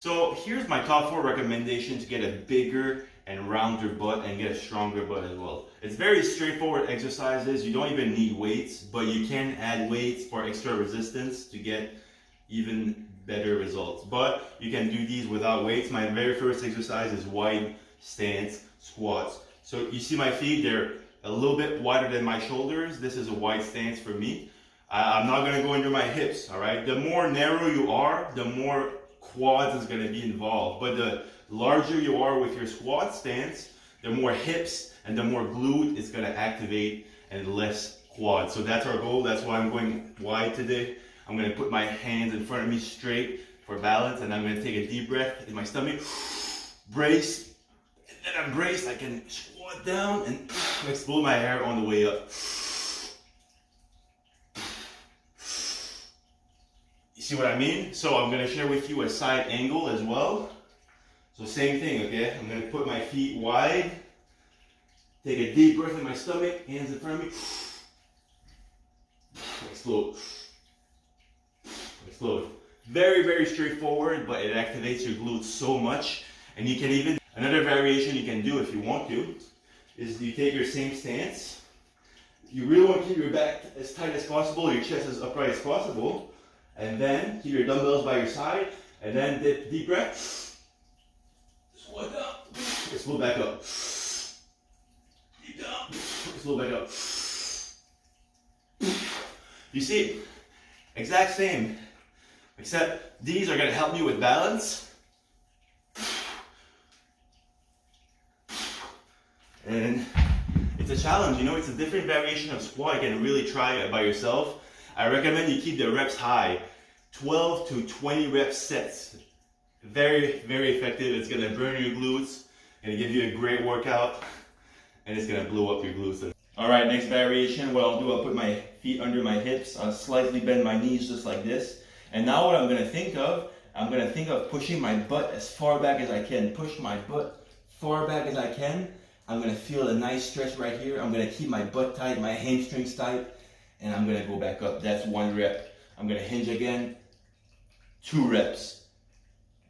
So here's my top 4 recommendations to get a bigger and rounder butt and get a stronger butt as well. It's very straightforward exercises. You don't even need weights, but you can add weights for extra resistance to get even better results. But you can do these without weights. My very first exercise is wide stance squats. So you see my feet, they're a little bit wider than my shoulders. This is a wide stance for me. I'm not gonna go under my hips, all right? The more narrow you are, the more quads is going to be involved, but the larger you are with your squat stance, the more hips and the more glute it's going to activate and less quad. So that's our goal. That's why I'm going wide today. I'm going to put my hands in front of me straight for balance, and I'm going to take a deep breath in my stomach, brace, and then I'm braced. I can squat down and explode my hair on the way up. See what I mean? So I'm going to share with you a side angle as well. So same thing, okay? I'm going to put my feet wide, take a deep breath in my stomach, hands in front of me, explode, explode. Very, very straightforward, but it activates your glutes so much. And you can even, another variation you can do if you want to, is you take your same stance. You really want to keep your back as tight as possible, your chest as upright as possible. And then keep your dumbbells by your side, and then dip deep breath. Squat down, explode back up. Deep down, explode back up. You see, exact same, except these are going to help you with balance. And it's a challenge, you know, it's a different variation of squat. You can really try it by yourself. I recommend you keep the reps high, 12 to 20 rep sets. Very, very effective. It's gonna burn your glutes, gonna give you a great workout, and it's gonna blow up your glutes. All right, next variation, what I'll do, I'll put my feet under my hips, I'll slightly bend my knees just like this. And now what I'm gonna think of pushing my butt as far back as I can. Push my butt far back as I can. I'm gonna feel a nice stretch right here. I'm gonna keep my butt tight, my hamstrings tight, and I'm gonna go back up. That's 1 rep. I'm gonna hinge again, 2 reps.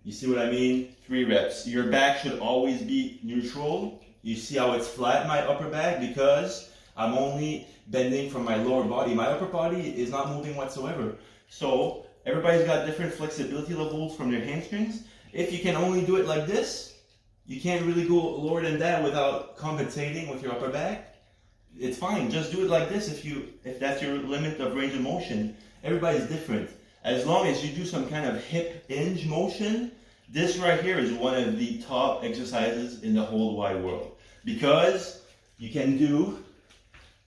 You see what I mean? 3 reps. Your back should always be neutral. You see how it's flat, my upper back? Because I'm only bending from my lower body. My upper body is not moving whatsoever. So everybody's got different flexibility levels from their hamstrings. If you can only do it like this, you can't really go lower than that without compensating with your upper back. It's fine, just do it like this if that's your limit of range of motion. Everybody's different. As long as you do some kind of hip hinge motion, this right here is one of the top exercises in the whole wide world. Because you can do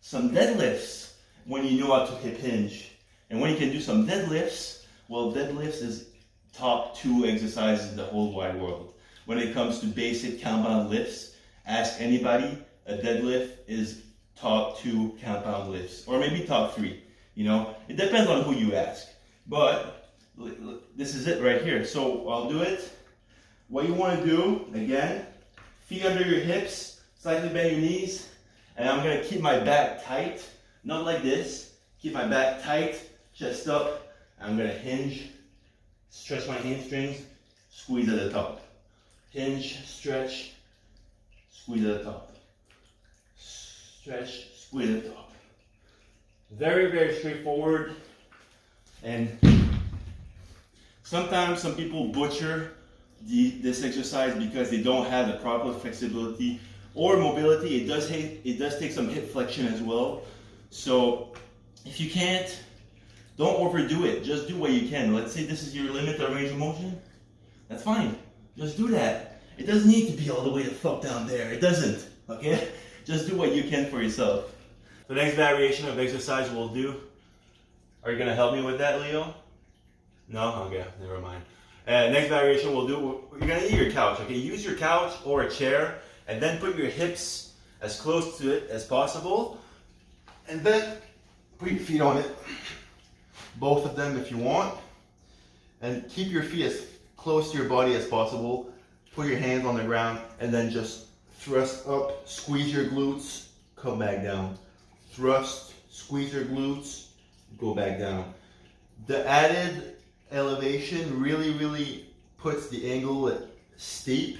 some deadlifts when you know how to hip hinge. And when you can do some deadlifts, well, deadlifts is top 2 exercises in the whole wide world. When it comes to basic compound lifts, ask anybody, a deadlift is top 2 compound lifts, or maybe top 3, you know, it depends on who you ask, but this is it right here. So I'll do it. What you want to do, again, feet under your hips, slightly bend your knees, and I'm going to keep my back tight, not like this, keep my back tight, chest up, I'm going to hinge, stretch my hamstrings, squeeze at the top, hinge, stretch, squeeze at the top. Stretch, squeeze at the top. Very, very straightforward. And sometimes some people butcher this exercise because they don't have the proper flexibility or mobility. It does take some hip flexion as well. So if you can't, don't overdo it. Just do what you can. Let's say this is your limit of range of motion. That's fine. Just do that. It doesn't need to be all the way the fuck down there. It doesn't. Okay? Just do what you can for yourself. The next variation of exercise we'll do. Are you gonna help me with that, Leo? No? Okay, never mind. Next variation we'll do, you're gonna use your couch, okay? Use your couch or a chair, and then put your hips as close to it as possible. And then put your feet on it. Both of them if you want. And keep your feet as close to your body as possible. Put your hands on the ground, and then just thrust up, squeeze your glutes, come back down. Thrust, squeeze your glutes, go back down. The added elevation really puts the angle steep,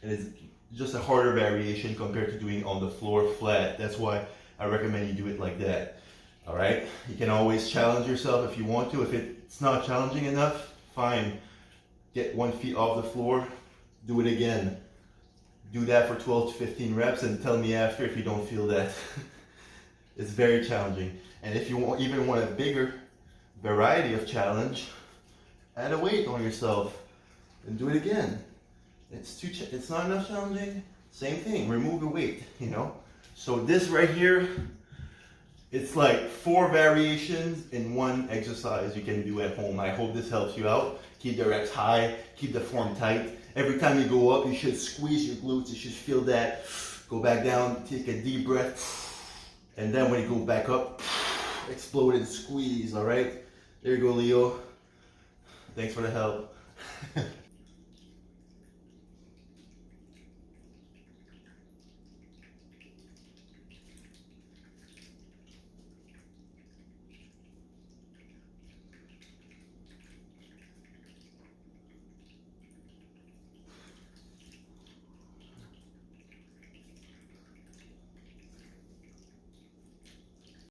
and it's just a harder variation compared to doing on the floor flat. That's why I recommend you do it like that. All right, you can always challenge yourself if you want to. If it's not challenging enough, fine. Get 1 foot off the floor, do it again. Do that for 12 to 15 reps and tell me after if you don't feel that. It's very challenging. And if you even want a bigger variety of challenge, add a weight on yourself and do it again. It's not enough challenging, same thing, remove the weight, you know. So this right here, it's like 4 variations in one exercise you can do at home. I hope this helps you out. Keep the reps high, keep the form tight. Every time you go up, you should squeeze your glutes. You should feel that. Go back down, take a deep breath. And then when you go back up, explode and squeeze, all right? There you go, Leo. Thanks for the help.